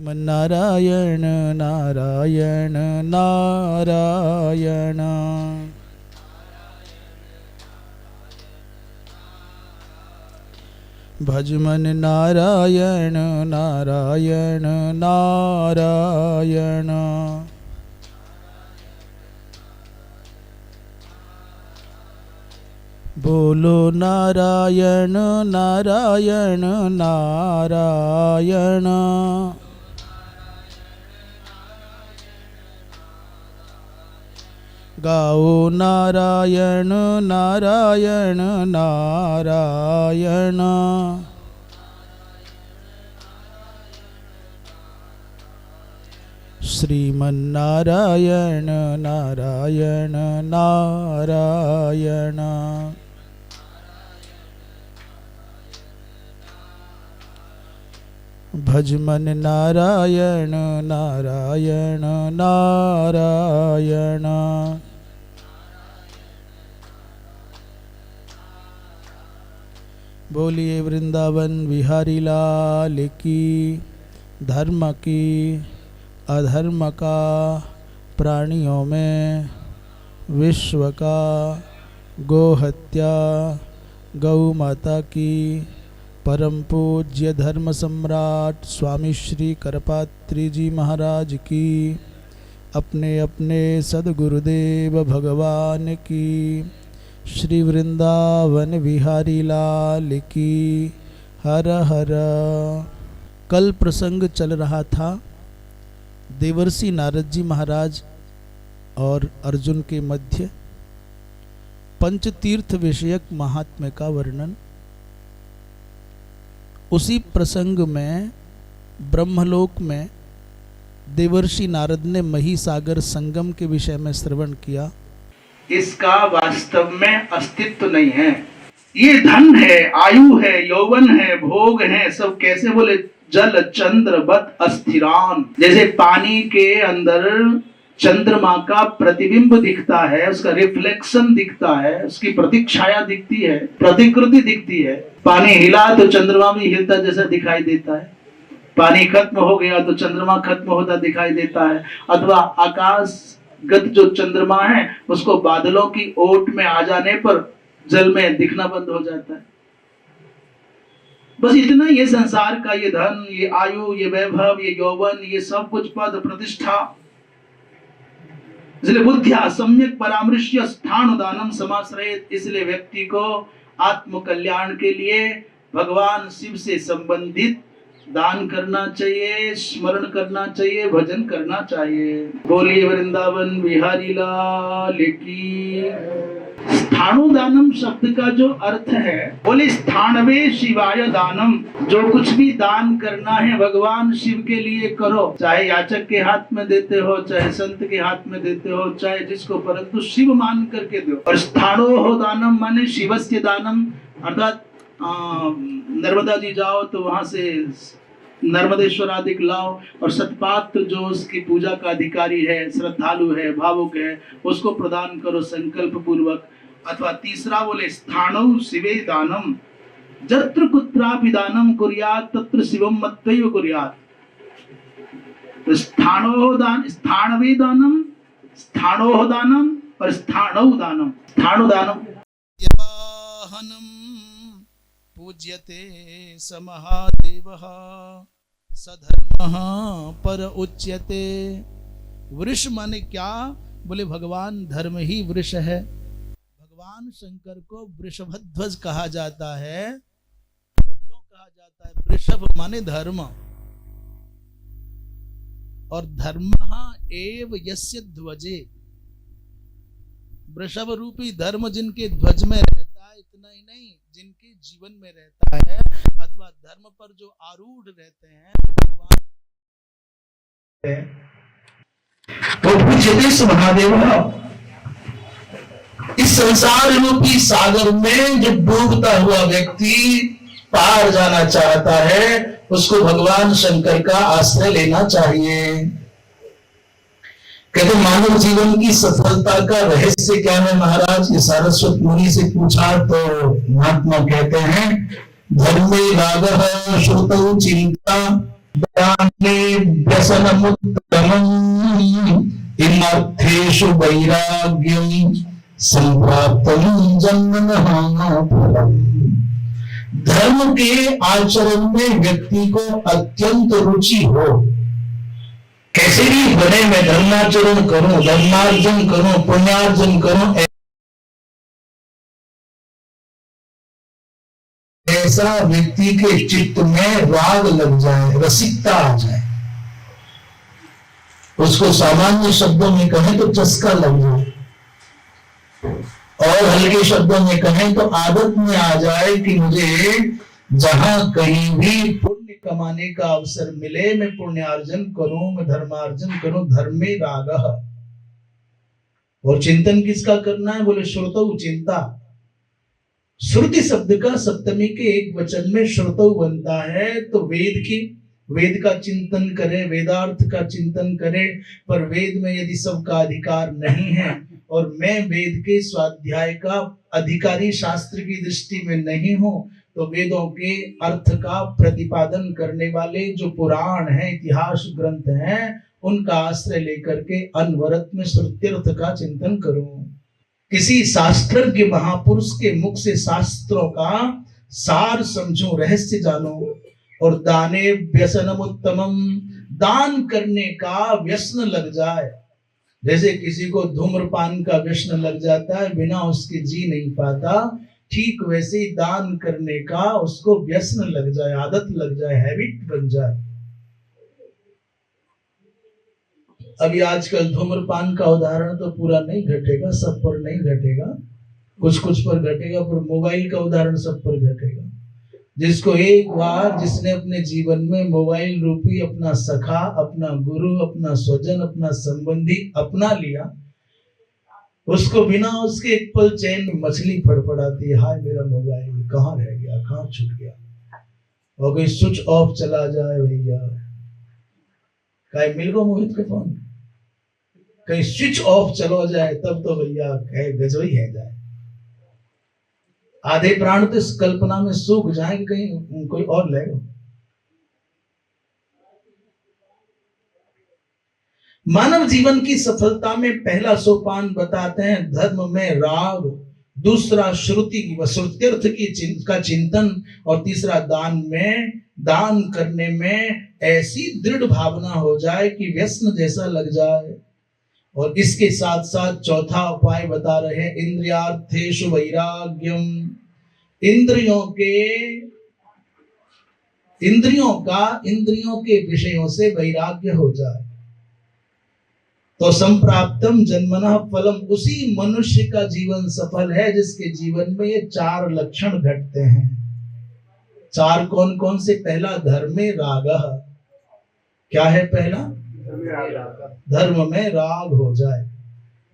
नारायण नारायण नारायण। भज मन नारायण नारायण नारायण। बोलो नारायण नारायण नारायण। गाओ नारायण नारायण नारायण। श्रीमन्नारायण नारायण नारायण। भज मन नारायण नारायण नारायण। बोलिए वृंदावन बिहारी लाल की। धर्म की अधर्म का प्राणियों में विश्व का गोहत्या गौ माता की परम पूज्य धर्म सम्राट स्वामी श्री करपात्री जी महाराज की अपने अपने सद्गुरुदेव भगवान की श्री वृंदावन बिहारी लाल की। हर हर। कल प्रसंग चल रहा था देवर्षि नारद जी महाराज और अर्जुन के मध्य पंचतीर्थ विषयक महात्म्य का वर्णन। उसी प्रसंग में ब्रह्मलोक में देवर्षि नारद ने महिसागर संगम के विषय में श्रवण किया। इसका वास्तव में अस्तित्व नहीं है। ये धन है, आयु है, यौवन है, भोग है, सब कैसे बोले जल चंद्र बत अस्थिरान। जैसे पानी के अंदर चंद्रमा का प्रतिबिंब दिखता है, उसका रिफ्लेक्शन दिखता है, उसकी प्रतिछाया दिखती है, प्रतिकृति दिखती है। पानी हिला तो चंद्रमा भी हिलता जैसा दिखाई देता है। पानी खत्म हो गया तो चंद्रमा खत्म होता दिखाई देता है। अथवा आकाशगत जो चंद्रमा है उसको बादलों की ओट में आ जाने पर जल में दिखना बंद हो जाता है। बस इतना। ये संसार का ये धन, ये आयु, ये वैभव, ये यौवन, ये सब कुछ पद प्रतिष्ठा, इसलिए बुद्धिया सम्यक परामृश्य स्थानुदानम समाश्रयेत। इसलिए व्यक्ति को आत्म कल्याण के लिए भगवान शिव से संबंधित दान करना चाहिए, स्मरण करना चाहिए, भजन करना चाहिए। बोलिए वृंदावन बिहारी लाल की। स्थानुदानम शब्द का जो अर्थ है, बोले स्थानवे शिवाय दानम। जो कुछ भी दान करना है भगवान शिव के लिए करो, चाहे याचक के हाथ में देते हो, चाहे संत के हाथ में देते हो, चाहे जिसको, परंतु शिव मान करके दो। और स्थानो हो दानम माने शिवस्य दानम, अर्थात नर्मदा जी जाओ तो वहां से नर्मदेश्वर आदि लाओ और सतपात्र जो उसकी पूजा का अधिकारी है, श्रद्धालु है, भावुक है, उसको प्रदान करो संकल्प पूर्वक। अथवा तीसरा बोले स्थाणु शिवे दानम, जत्र कुत्रापि दानम कुर्यात् तत्र शिवम मत्तैव कुर्यात्। तो स्थाणो दान, स्थाणवे दानम, स्थाणो दानम और स्थाणु दानम। स्थाणु दानम पूज्यते स महादेवः सधर्मः पर उच्यते। वृष माने क्या? बोले भगवान धर्म ही वृष है। भगवान शंकर को वृषभध्वज कहा जाता है। तो क्यों कहा जाता है? वृषभ माने धर्म, और धर्मः एव यस्य ध्वजे। वृषभ रूपी धर्म जिनके ध्वज में रहता है, इतना ही नहीं जिनके जीवन में रहता है, अथवा धर्म पर जो आरूढ़ रहते हैं भगवान। तो पूज्यते महादेव। इस संसार रूपी सागर में जो डूबता हुआ व्यक्ति पार जाना चाहता है, उसको भगवान शंकर का आश्रय लेना चाहिए। कहते मानव जीवन की सफलता का रहस्य क्या है महाराज? ये सारस्वत मुनि से पूछा तो महात्मा कहते हैं धर्मे रागः श्रुतौ चिंता दाने व्यसनमुत्तमम् इमर्थेषु वैराग्यम् संप्राप्तं जन्मनः फलम्। धर्म के आचरण में व्यक्ति को अत्यंत रुचि हो, कैसे भी बने मैं धर्माचरण करूं, धर्मार्जन करूं, पुण्यार्जन करूं, ऐसा व्यक्ति के चित्त में राग लग जाए, रसिकता आ जाए, उसको सामान्य शब्दों में कहें तो चस्का लग जाए, और हल्के शब्दों में कहें तो आदत में आ जाए कि मुझे जहां कहीं भी पुण्य कमाने का अवसर मिले मैं पुण्यार्जन करूं, मैं धर्मार्जन करूं। धर्म में राग। और चिंतन किसका करना है? बोले श्रुतौ चिंता। श्रुति शब्द का सप्तमी के एक वचन में श्रुतौ बनता है, तो वेद का चिंतन करें, वेदार्थ का चिंतन करें, पर वेद में यदि सबका अधिकार नहीं है और मैं वेद के स्वाध्याय का अधिकारी शास्त्र की दृष्टि में नहीं हूं, तो वेदों के अर्थ का प्रतिपादन करने वाले जो पुराण हैं, इतिहास ग्रंथ हैं, उनका आश्रय लेकर के अनवरत में श्रुत्यर्थ का चिंतन करूं। किसी शास्त्रज्ञ महापुरुष के मुख से शास्त्रों का सार समझूं, रहस्य जानूं। और दाने व्यसनमुत्तमम्, दान करने का व्यसन लग जाए। जैसे किसी को धूम्रपान का व्यसन लग जाता है, बिना उसके जी नहीं पाता, ठीक वैसे ही दान करने का उसको व्यसन लग जाए, आदत लग जाए, हैबिट बन जाए। अभी आजकल धूम्रपान का उदाहरण तो पूरा नहीं घटेगा, सब पर नहीं घटेगा, कुछ कुछ पर घटेगा, पर मोबाइल का उदाहरण सब पर घटेगा। जिसको एक बार जिसने अपने जीवन में मोबाइल रूपी अपना सखा, अपना गुरु, अपना स्वजन, अपना संबंधी अपना लिया, उसको बिना उसके एक पल चैन में मछली फड़फड़ाती है, हाय मेरा मोबाइल कहाँ रह गया, कहाँ छूट गया। और कोई स्विच ऑफ चला जाए, भैया कहीं मिल गो मोहित के फोन, कहीं स्विच ऑफ चलो जाए तब तो भैया गजब ही है जाए। आधे प्राण तो इस कल्पना में सूख जाए कि कहीं कोई और ले लो। मानव जीवन की सफलता में पहला सोपान बताते हैं धर्म में राग, दूसरा श्रुति की व श्रुत्यर्थ का चिंतन, और तीसरा दान में, दान करने में ऐसी दृढ़ भावना हो जाए कि व्यसन जैसा लग जाए। और इसके साथ साथ चौथा उपाय बता रहे हैं इंद्रियार्थेषु वैराग्यम, इंद्रियों के विषयों से वैराग्य हो जाए तो संप्राप्तम जन्मनः फलम, उसी मनुष्य का जीवन सफल है जिसके जीवन में ये चार लक्षण घटते हैं। चार कौन कौन से? पहला धर्मे रागः, क्या है पहला? धर्म में राग हो जाए।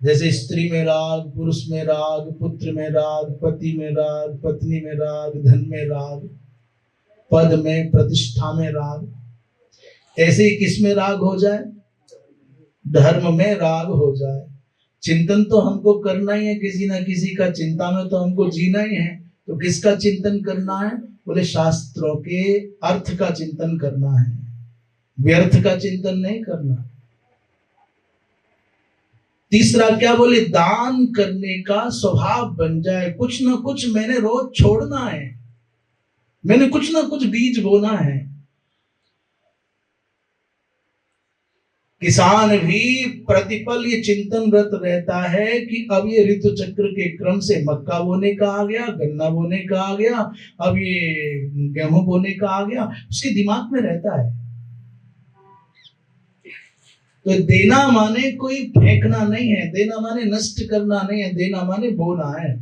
जैसे स्त्री में राग, पुरुष में राग, पुत्र में राग, पति में राग, पत्नी में राग, धन में राग, पद में, प्रतिष्ठा में राग। ऐसे ही किस में राग हो जाए? धर्म में राग हो जाए। चिंतन तो हमको करना ही है, किसी ना किसी का चिंता में तो हमको जीना ही है। तो किसका चिंतन करना है? बोले शास्त्रों के अर्थ का चिंतन करना है, व्यर्थ का चिंतन नहीं करना। तीसरा क्या बोले? दान करने का स्वभाव बन जाए। कुछ ना कुछ मैंने रोज छोड़ना है, मैंने कुछ ना कुछ बीज बोना है। किसान भी प्रतिपल ये चिंतनरत रहता है कि अब ये ऋतु चक्र के क्रम से मक्का बोने का आ गया, गन्ना बोने का आ गया, अब ये गेहूं बोने का आ गया, उसके दिमाग में रहता है। तो देना माने कोई फेंकना नहीं है, देना माने नष्ट करना नहीं है, देना माने बोना है।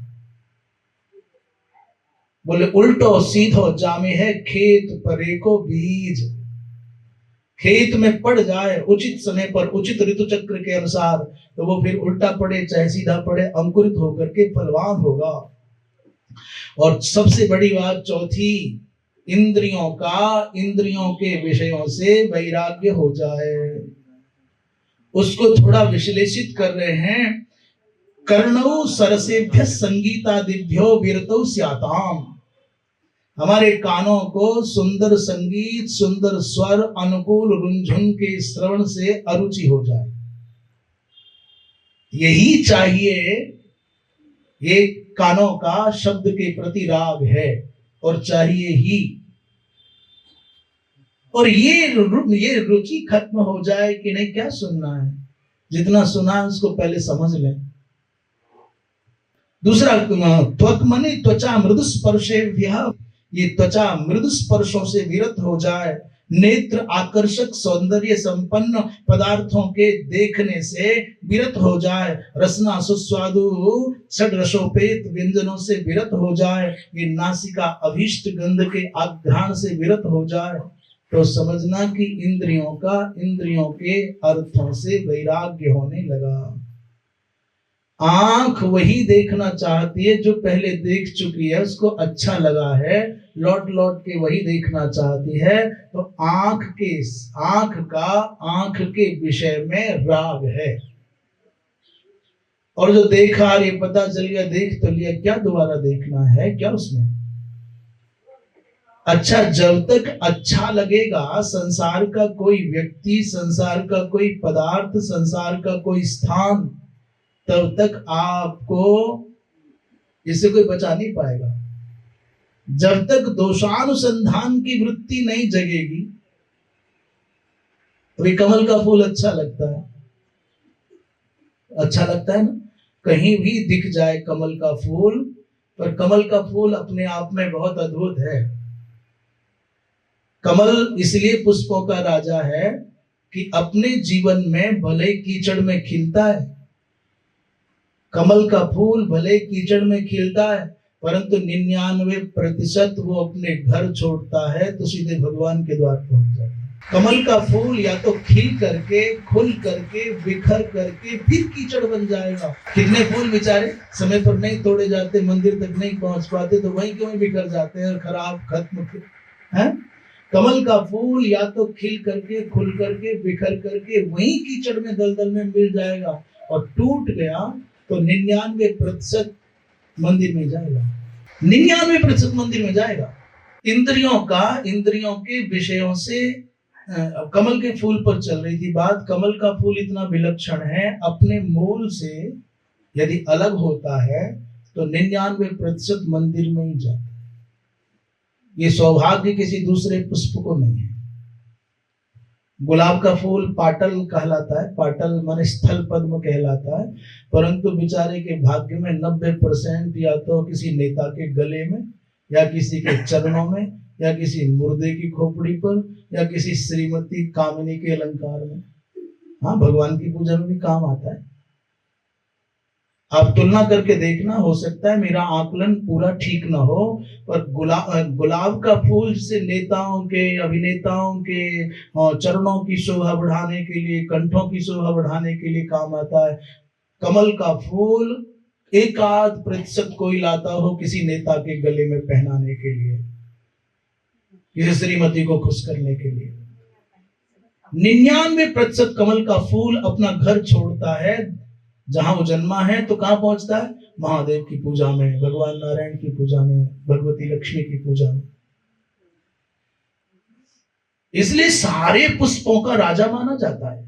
बोले उल्टो सीधो जामे है खेत परे को बीज। खेत में पड़ जाए उचित समय पर, उचित ऋतु चक्र के अनुसार, तो वो फिर उल्टा पड़े चाहे सीधा पड़े, अंकुरित होकर के फलवान होगा। और सबसे बड़ी बात चौथी, इंद्रियों के विषयों से वैराग्य हो जाए। उसको थोड़ा विश्लेषित कर रहे हैं। कर्णौ सरसेभ्य संगीतादिभ्यो विरतौ स्याताम। हमारे कानों को सुंदर संगीत, सुंदर स्वर, अनुकूल रुंझुन के श्रवण से अरुचि हो जाए। यही चाहिए, ये कानों का शब्द के प्रति राग है और चाहिए ही। और ये रुचि खत्म हो जाए कि नहीं, क्या सुनना है, जितना सुना है उसको पहले समझ लें। दूसरा, त्वक मने त्वचा मृदु स्पर्शेभ्यः, ये त्वचा मृदु स्पर्शों से विरत हो जाए। नेत्र आकर्षक सौंदर्य संपन्न पदार्थों के देखने से विरत हो जाए। रसना सुस्वादु षड रसोपेत व्यंजनों से विरत हो जाए। ये नासिका अभीष्ट गंध के आघ्राण से विरत हो जाए। तो समझना कि इंद्रियों के अर्थों से वैराग्य होने लगा। आंख वही देखना चाहती है जो पहले देख चुकी है, उसको अच्छा लगा है, लौट लौट के वही देखना चाहती है। तो आंख के विषय में राग है। और जो देखा, ये पता चल गया, देख तो लिया, क्या दोबारा देखना है, क्या उसमें अच्छा। जब तक अच्छा लगेगा संसार का कोई व्यक्ति, संसार का कोई पदार्थ, संसार का कोई स्थान, तब तक आपको इससे कोई बचा नहीं पाएगा। जब तक दोषानुसंधान की वृत्ति नहीं जगेगी। अभी कमल का फूल अच्छा लगता है ना, कहीं भी दिख जाए कमल का फूल, पर कमल का फूल अपने आप में बहुत अद्भुत है। कमल इसलिए पुष्पों का राजा है कि अपने जीवन में भले कीचड़ में खिलता है। कमल का फूल भले कीचड़ में खिलता है, परंतु 99% वो अपने घर छोड़ता है तो सीधे भगवान के द्वार पहुंच जाता है। कमल का फूल या तो खिल करके, खुल करके, बिखर करके फिर कीचड़ बन जाएगा। कितने फूल बेचारे समय पर नहीं तोड़े जाते, मंदिर तक नहीं पहुंच पाते, तो वहीं क्यों बिखर जाते हैं, खराब खत्म है। कमल का फूल या तो खिल करके, खुल करके, बिखर करके वहीं कीचड़ में, दलदल में मिल जाएगा, और टूट गया तो 99% मंदिर में जाएगा। 99% मंदिर में जाएगा। इंद्रियों के विषयों से कमल के फूल पर चल रही थी बात। कमल का फूल इतना विलक्षण है, अपने मूल से यदि अलग होता है तो 99% मंदिर में ही जाता है। ये सौभाग्य किसी दूसरे पुष्प को नहीं है। गुलाब का फूल पाटल कहलाता है, पाटल माने स्थल पद्म कहलाता है, परंतु बेचारे के भाग्य में 90% या तो किसी नेता के गले में, या किसी के चरणों में, या किसी मुर्दे की खोपड़ी पर, या किसी श्रीमती कामिनी के अलंकार में। हाँ, भगवान की पूजा में भी काम आता है। आप तुलना करके देखना, हो सकता है मेरा आकलन पूरा ठीक ना हो, पर गुलाब का फूल से नेताओं के, अभिनेताओं के चरणों की शोभा बढ़ाने के लिए, कंठों की शोभा बढ़ाने के लिए काम आता है। कमल का फूल 1% कोई लाता हो किसी नेता के गले में पहनाने के लिए, किसी श्रीमती को खुश करने के लिए। 99% कमल का फूल अपना घर छोड़ता है, जहां वो जन्मा है, तो कहां पहुंचता है, महादेव की पूजा में, भगवान नारायण की पूजा में, भगवती लक्ष्मी की पूजा में। इसलिए सारे पुष्पों का राजा माना जाता है।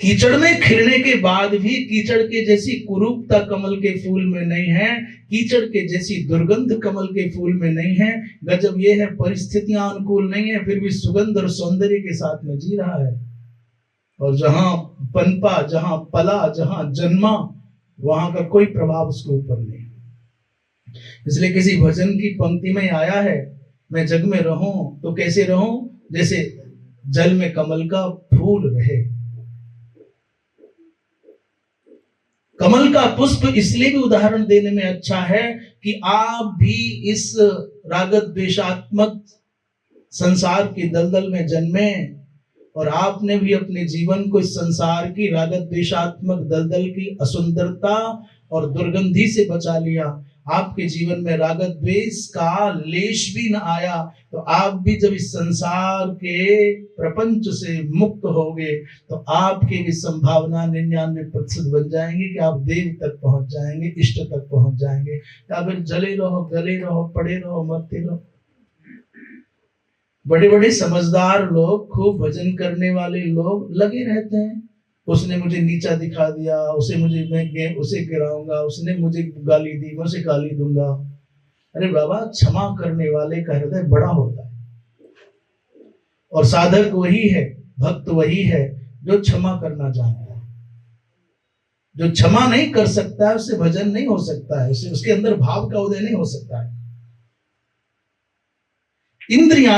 कीचड़ में खिलने के बाद भी कीचड़ के जैसी कुरूपता कमल के फूल में नहीं है, कीचड़ के जैसी दुर्गंध कमल के फूल में नहीं है। गजब यह है, परिस्थितियां अनुकूल नहीं है, फिर भी सुगंध और सौंदर्य के साथ में जी रहा है। और जहां पनपा, जहां पला, जहां जन्मा, वहां का कोई प्रभाव उसके ऊपर नहीं। इसलिए किसी भजन की पंक्ति में आया है, मैं जग में रहूं तो कैसे रहूं, जैसे जल में कमल का फूल रहे। कमल का पुष्प इसलिए भी उदाहरण देने में अच्छा है कि आप भी इस राग द्वेषात्मक संसार की दलदल में जन्मे, और आपने भी अपने जीवन को इस संसार की राग द्वेषात्मक दलदल की असुंदरता और दुर्गंधी से बचा लिया। आपके जीवन में राग द्वेष का लेश भी न आया, तो आप भी जब इस संसार के प्रपंच से मुक्त होगे तो आपकी भी संभावना 99% बन जाएंगी कि आप देव तक पहुंच जाएंगे, इष्ट तक पहुंच जाएंगे। या फिर जले रहो, गले रहो, पड़े रहो, मरते रहो। बड़े बड़े समझदार लोग, खूब भजन करने वाले लोग लगे रहते हैं, उसने मुझे नीचा दिखा दिया, मैं उसे गिराऊंगा, उसने मुझे गाली दी, मैं उसे गाली दूंगा। अरे बाबा, क्षमा करने वाले का हृदय बड़ा होता है, और साधक वही है, भक्त वही है जो क्षमा करना जानता है। जो क्षमा नहीं कर सकता है उससे भजन नहीं हो सकता है, उसके अंदर भाव का उदय नहीं हो सकता है। इंद्रियां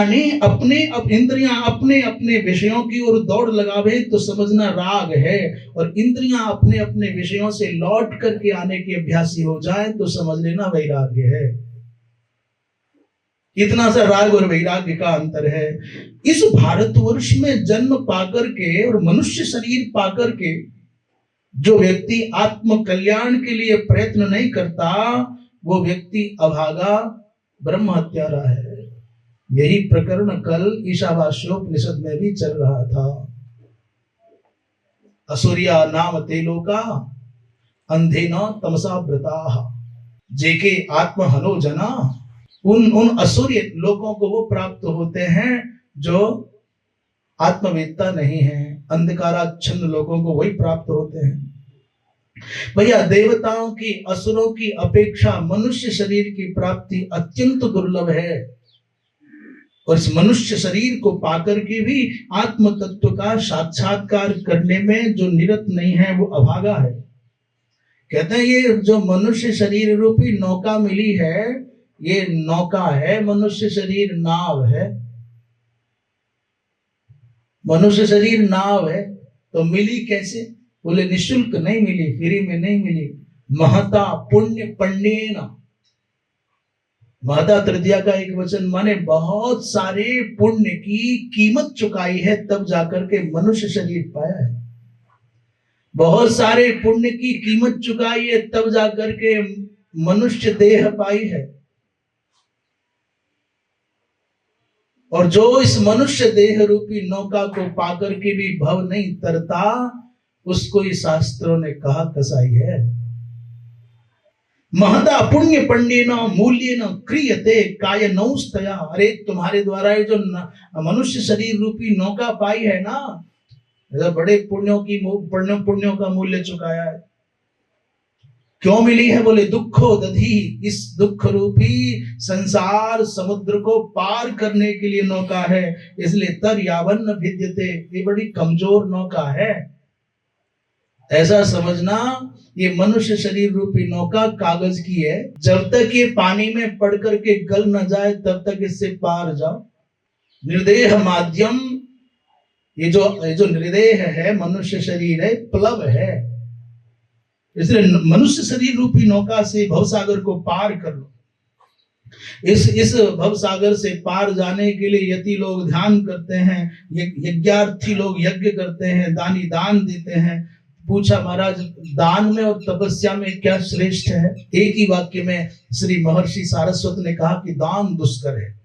अपने अपने विषयों की ओर दौड़ लगावे तो समझना राग है, और इंद्रियां अपने अपने विषयों से लौट करके आने की अभ्यासी हो जाए तो समझ लेना वैराग्य है। इतना सा राग और वैराग्य का अंतर है। इस भारतवर्ष में जन्म पाकर के और मनुष्य शरीर पाकर के जो व्यक्ति आत्म कल्याण के लिए प्रयत्न नहीं करता, वो व्यक्ति अभागा, ब्रह्म हत्यारा है। यही प्रकरण कल ईशावास्योपनिषद में भी चल रहा था। असुरिया नाम ते लोका अंधेन तमसा व्रताः जेके आत्महनो जना। उन असुर्य लोगों को वो प्राप्त होते हैं जो आत्मवेत्ता नहीं है, अंधकाराच्छन्न लोगों को वही प्राप्त होते हैं। भैया, देवताओं की, असुरों की अपेक्षा मनुष्य शरीर की प्राप्ति अत्यंत दुर्लभ है, और इस मनुष्य शरीर को पाकर के भी आत्म तत्व का साक्षात्कार करने में जो निरत नहीं है वो अभागा है। कहते हैं ये जो मनुष्य शरीर रूपी नौका मिली है, ये नौका है, मनुष्य शरीर नाव है। मनुष्य शरीर नाव है तो मिली कैसे? बोले निःशुल्क नहीं मिली, फ्री में नहीं मिली। महता पुण्य पुण्येन, महता तृतीया का एक वचन माने बहुत सारे पुण्य की कीमत चुकाई है तब जाकर के मनुष्य शरीर पाया है। बहुत सारे पुण्य की कीमत चुकाई है तब जाकर के मनुष्य देह पाई है। और जो इस मनुष्य देह रूपी नौका को पाकर के भी भव नहीं तरता, उसको ही शास्त्रों ने कहा कसाई है। महता पुण्य पंडेन मूल्येन क्रियते काय नौस्तया। अरे तुम्हारे द्वारा ये जो मनुष्य शरीर रूपी नौका पाई है ना, बड़े पुण्यों का मूल्य चुकाया है। क्यों मिली है? बोले दुखो दधी, इस दुख रूपी संसार समुद्र को पार करने के लिए नौका है, इसलिए तर यावन्न भिद्यते, ये बड़ी कमजोर नौका है। ऐसा समझना ये मनुष्य शरीर रूपी नौका कागज की है, जब तक ये पानी में पड़ करके गल न जाए तब तक इससे पार जाओ। निर्देह माध्यम, ये जो निर्देह है, मनुष्य शरीर है, प्लव है, इसलिए मनुष्य शरीर रूपी नौका से भवसागर को पार कर लो। इस भवसागर से पार जाने के लिए यति लोग ध्यान करते हैं, यज्ञार्थी लोग यज्ञ करते हैं, दानी दान देते हैं। पूछा महाराज, दान में और तपस्या में क्या श्रेष्ठ है? एक ही वाक्य में श्री महर्षि सारस्वत ने कहा कि दान दुष्कर है।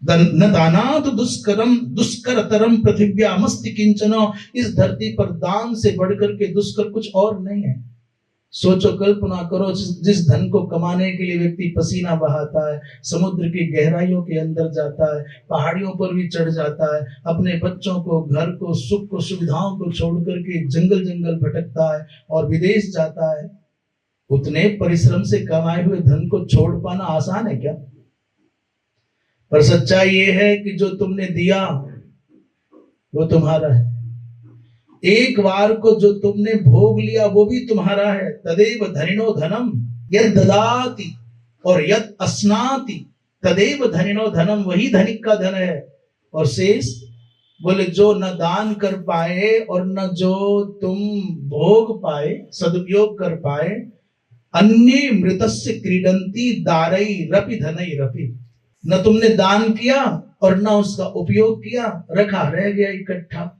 न दानात दुष्करम दुष्करतरम पृथिव्यामस्ति किंचन। इस धरती पर दान से बढ़कर के दुष्कर कुछ और नहीं है। सोचो, कल्पना करो, जिस धन को कमाने के लिए व्यक्ति पसीना बहाता है, समुद्र की गहराइयों के अंदर जाता है, पहाड़ियों पर भी चढ़ जाता है, अपने बच्चों को, घर को, सुख को, सुविधाओं को छोड़ करके जंगल जंगल भटकता है और विदेश जाता है, उतने परिश्रम से कमाए हुए धन को छोड़ पाना आसान है क्या? पर सच्चाई ये है कि जो तुमने दिया वो तुम्हारा है। एक बार को जो तुमने भोग लिया वो भी तुम्हारा है। तदेव धनिनो धनम यद ददाति और यद अस्नाति तदेव धनिनो धनम, वही धनिक का धन है। और शेष बोले जो न दान कर पाए और न जो तुम भोग पाए, सदुपयोग कर पाए, अन्य मृतस्य क्रीडंती दारई रपि धनई रपि। न तुमने दान किया और न उसका उपयोग किया, रखा रह गया इकट्ठा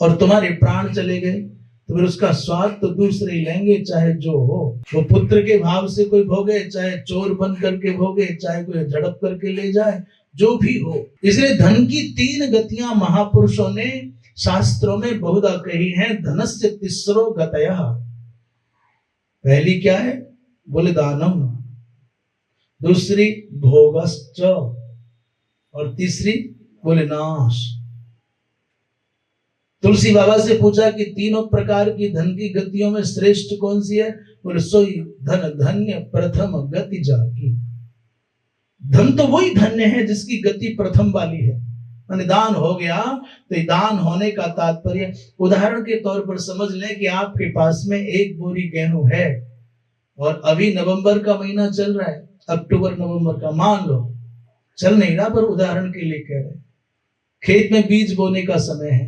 और तुम्हारे प्राण चले गए। तो फिर उसका स्वाद तो दूसरे ही लेंगे, चाहे जो हो। वो पुत्र के भाव से कोई भोगे, चाहे चोर बन करके भोगे, चाहे कोई झड़प करके ले जाए, जो भी हो। इसलिए धन की 3 गतियां महापुरुषों ने शास्त्रों में बहुधा कही हैं। धनस्य तिस्रो गतयः। पहली क्या है? बोले दानम, दूसरी भोगश्च, और तीसरी बोले नाश। तुलसी बाबा से पूछा कि तीनों प्रकार की धन की गतियों में श्रेष्ठ कौन सी है? बोले सोई धन धन्य प्रथम गति जाकी। धन तो वही धन्य है जिसकी गति प्रथम वाली है। माने दान हो गया तो दान होने का तात्पर्य, उदाहरण के तौर पर समझ लें कि आपके पास में 1 बोरी गेहूं है और अभी नवंबर का महीना चल रहा है, अक्टूबर नवंबर का मान लो, चल नहीं रहा पर उदाहरण के लिए कह रहे, खेत में बीज बोने का समय है।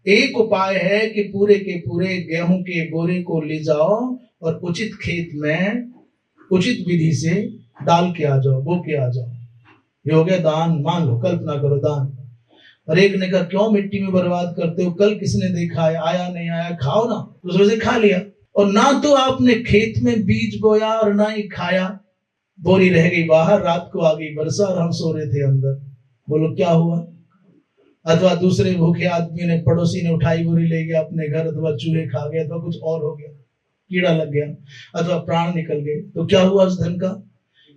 एक उपाय है कि पूरे के पूरे गेहूं के बोरे को ले जाओ और उचित खेत में उचित विधि से डाल के आ जाओ, बो के आ जाओ। ये हो गया दान। मान लो, कल्पना करो दान। और एक ने कहा क्यों मिट्टी में बर्बाद करते हो, कल किसने देखा है, आया नहीं आया, खाओ ना। दूसरे से खा लिया, और ना तो आपने खेत में बीज बोया और ना ही खाया, बोरी रह गई बाहर, रात को आ गई वर्षा और हम सो रहे थे अंदर। बोलो क्या हुआ? अथवा दूसरे भूखे आदमी ने, पड़ोसी ने उठाई बोरी ले गया अपने घर, अथवा चूहे खा गया, अथवा कुछ और हो गया, कीड़ा लग गया, अथवा प्राण निकल गए, तो क्या हुआ उस धन का?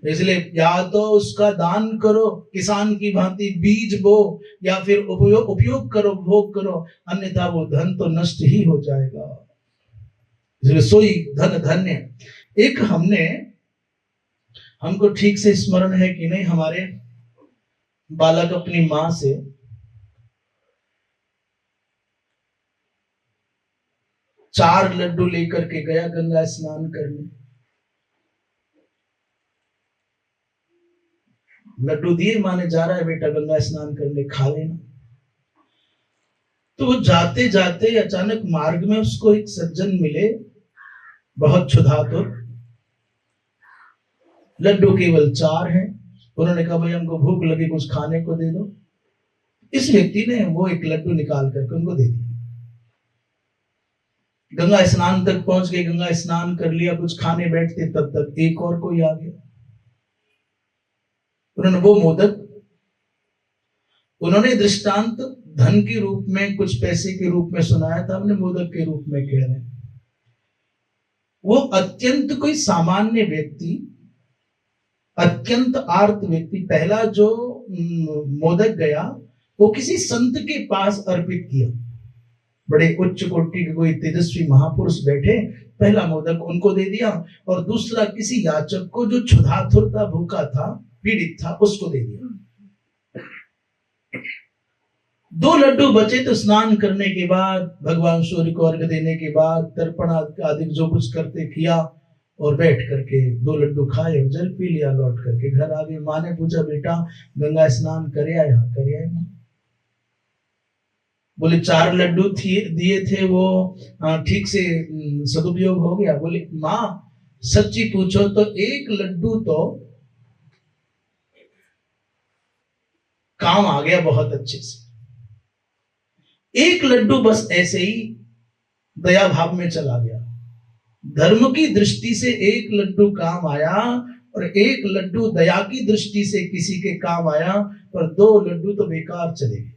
इसलिए या तो उसका दान करो, किसान की भांति बीज बो, या फिर उपयोग करो, भोग करो, अन्यथा वो धन तो नष्ट ही हो जाएगा। इसलिए सोई धन धन्य। एक हमको ठीक से स्मरण है कि नहीं, हमारे बालक अपनी मां से चार लड्डू लेकर के गया गंगा स्नान करने। लड्डू दिए, माने जा रहा है बेटा गंगा स्नान करने, खा लेना। तो वो जाते जाते अचानक मार्ग में उसको एक सज्जन मिले, बहुत क्षुधातुर। लड्डू केवल 4 हैं। उन्होंने कहा भाई हमको भूख लगी, कुछ खाने को दे दो। इस व्यक्ति ने वो एक लड्डू निकाल करके उनको दे दिया। गंगा स्नान तक पहुंच गए, गंगा स्नान कर लिया, कुछ खाने बैठते तब तक एक और कोई आ गया। उन्होंने वो मोदक, उन्होंने दृष्टांत धन के रूप में, कुछ पैसे के रूप में सुनाया था, हमने मोदक के रूप में कह रहे हैं। वो अत्यंत कोई सामान्य व्यक्ति, अत्यंत आर्त व्यक्ति, पहला जो मोदक गया वो किसी संत के पास अर्पित किया। बड़े उच्च कोटि के कोई तेजस्वी महापुरुष बैठे, पहला मोदक उनको दे दिया, और दूसरा किसी याचक को जो क्षुधातुर था, भूखा था, पीड़ित था, उसको दे दिया। 2 लड्डू बचे तो स्नान करने के बाद, भगवान सूर्य को अर्घ्य देने के बाद, तर्पण आदि जो कुछ करते किया, और बैठ करके 2 लड्डू खाए और जल पी लिया, लौट करके घर आ गए। माँ ने पूछा बेटा गंगा स्नान करे आया? करे आए माँ। बोले 4 लड्डू दिए थे वो ठीक से सदुपयोग हो गया? बोले माँ सच्ची पूछो तो 1 लड्डू तो काम आ गया बहुत अच्छे से। 1 लड्डू बस ऐसे ही दया भाव में चला गया। धर्म की दृष्टि से 1 लड्डू काम आया, और 1 लड्डू दया की दृष्टि से किसी के काम आया, पर 2 लड्डू तो बेकार चले गए।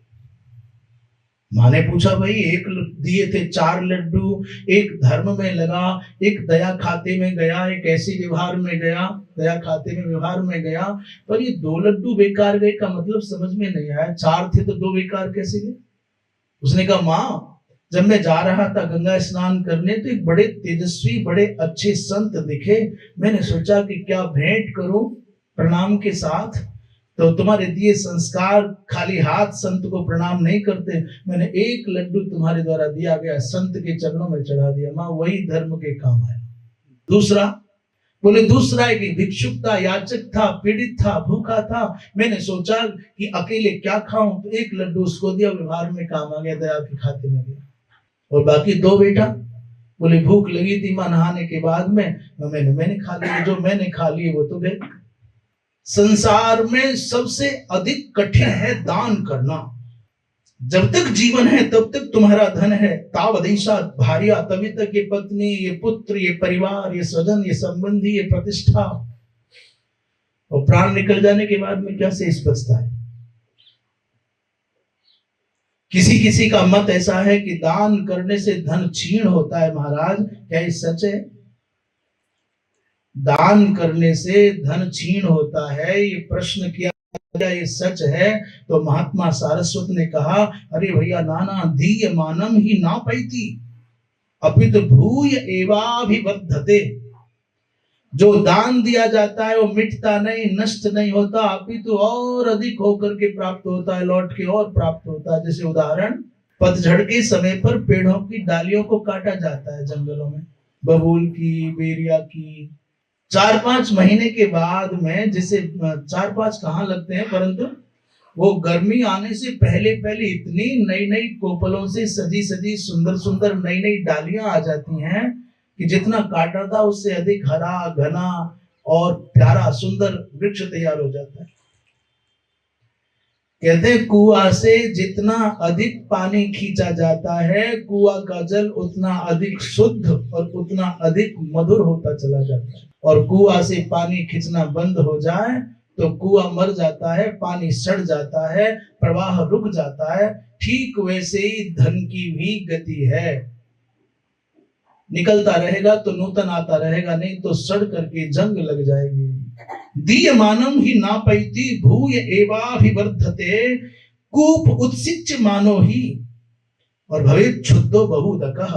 माँ ने पूछा भाई 1 दिए थे 4 लड्डू, एक धर्म में लगा, एक दया खाते में गया, एक ऐसे व्यवहार में गया, दया खाते में व्यवहार में गया, पर ये 2 लड्डू बेकार गए का मतलब समझ में नहीं आया। 4 थे तो 2 बेकार कैसे गए? उसने कहा माँ जब मैं जा रहा था गंगा स्नान करने तो एक बड़े तेजस्वी, बड़े अच्छे संत दिखे, मैंने सोचा कि क्या भेंट करूं प्रणाम के साथ, तो तुम्हारे दिए संस्कार खाली हाथ संत को प्रणाम नहीं करते, मैंने 1 लड्डू तुम्हारे द्वारा दिया गया संत के चरणों में चढ़ा दिया। माँ वही धर्म के काम आया। दूसरा बोले दूसरा है कि भिक्षुक था, याचक था, पीड़ित था, भूखा था, मैंने सोचा कि अकेले क्या खाऊं, तो 1 लड्डू उसको दिया, व्यवहार में काम आ गया, दया के खाते में गया। और बाकी 2 बेटा बोले भूख लगी थी मां नहाने के बाद में, मैंने खा लिया, जो मैंने खा लिए वो तो गए। संसार में सबसे अधिक कठिन है दान करना। जब तक जीवन है तब तक तुम्हारा धन है, तावदेशा भार्या, तभी तक ये पत्नी, ये पुत्र, ये परिवार, ये स्वजन, ये संबंधी, ये प्रतिष्ठा। और प्राण निकल जाने के बाद में क्या शेष बचता है? किसी किसी का मत ऐसा है कि दान करने से धन क्षीण होता है। महाराज, क्या ये सच है? दान करने से धन क्षीण होता है, ये प्रश्न किया, क्या ये सच है? तो महात्मा सारस्वत ने कहा, अरे भैया, नाना दीयमानम ही ना पैती अपित भूय एवाभिवर्धते। जो दान दिया जाता है वो मिटता नहीं, नष्ट नहीं होता, अपितु और अधिक होकर के प्राप्त होता है, लौट के और प्राप्त होता है। जैसे उदाहरण, पतझड़ के समय पर पेड़ों की डालियों को काटा जाता है जंगलों में, बबूल की, बेरिया की। 4-5 महीने के बाद में, जैसे 4-5 कहाँ लगते हैं, परंतु वो गर्मी आने से पहले पहले इतनी नई नई कोपलों से सजी सजी सुंदर सुंदर नई नई डालियां आ जाती हैं कि जितना काटा था उससे अधिक हरा, घना और प्यारा सुंदर वृक्ष तैयार हो जाता है। कहते हैं कुआं से जितना अधिक पानी खींचा जाता है, कुआं का जल उतना अधिक शुद्ध और उतना अधिक मधुर होता चला जाता है। और कुआं से पानी खींचना बंद हो जाए तो कुआं मर जाता है, पानी सड़ जाता है, प्रवाह रुक जाता है। ठीक वैसे ही धन की भी गति है, निकलता रहेगा तो नूतन आता रहेगा, नहीं तो सड़ करके जंग लग जाएगी। दीयमानम ही ना पैती भूय एवाभिवर्धते कूप उत्सिच्य मानो ही और भवेत् क्षुद्धो बहुधकः।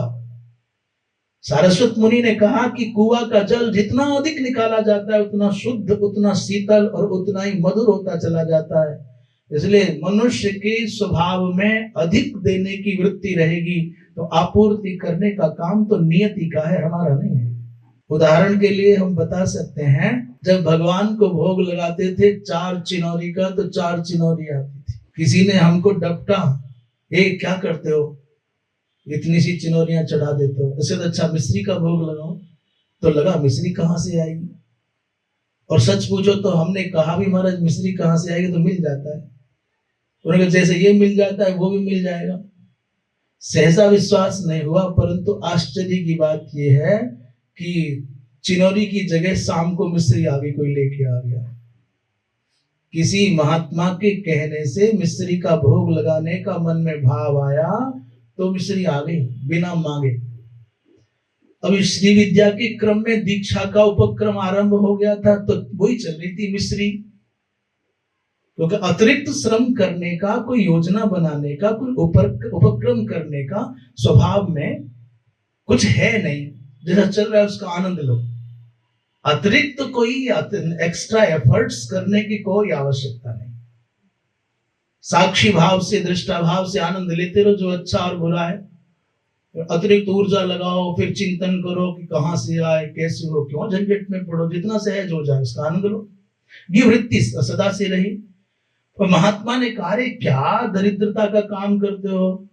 सारस्वत मुनि ने कहा कि कुआं का जल जितना अधिक निकाला जाता है उतना शुद्ध, उतना शीतल और उतना ही मधुर होता चला जाता है। इसलिए मनुष्य के स्वभाव में अधिक देने की वृत्ति रहेगी तो आपूर्ति करने का काम तो नियति का है, हमारा नहीं है। उदाहरण के लिए हम बता सकते हैं, जब भगवान को भोग लगाते थे 4 चिनौरी का, तो 4 चिनौरी आती थी। किसी ने हमको डपटा, क्या करते हो, इतनी सी चिनौरियां चढ़ा देते हो, इससे तो अच्छा मिश्री का भोग लगाओ। तो लगा मिश्री कहाँ से आएगी, और सच पूछो तो हमने कहा भी महाराज मिश्री कहाँ से आएगी, तो मिल जाता है। उन्होंने कहा जैसे ये मिल जाता है वो भी मिल जाएगा। सहसा विश्वास नहीं हुआ, परंतु आश्चर्य की बात यह है कि चिनौरी की जगह शाम को मिश्री आ गई, कोई लेके आ गया। किसी महात्मा के कहने से मिश्री का भोग लगाने का मन में भाव आया तो मिश्री आ गई बिना मांगे। अभी श्री विद्या के क्रम में दीक्षा का उपक्रम आरंभ हो गया था, तो वही चल रही थी मिश्री। क्योंकि अतिरिक्त श्रम करने का, कोई योजना बनाने का, कोई उपक्रम करने का स्वभाव में कुछ है नहीं। जैसा चल रहा है उसका आनंद लो, अतिरिक्त कोई एक्स्ट्रा एफर्ट्स करने की कोई आवश्यकता नहीं। साक्षी भाव से, दृष्टा भाव से आनंद लेते रहो, जो अच्छा और बुरा है। अतिरिक्त ऊर्जा लगाओ, फिर चिंतन करो कि कहां से आए, कैसे हो, क्यों झंझट में पड़ो। जितना सहज हो जाए उसका आनंद लो, ये वृत्ति सदा से रही। और महात्मा ने कहा, रे क्या दरिद्रता का काम करते हो।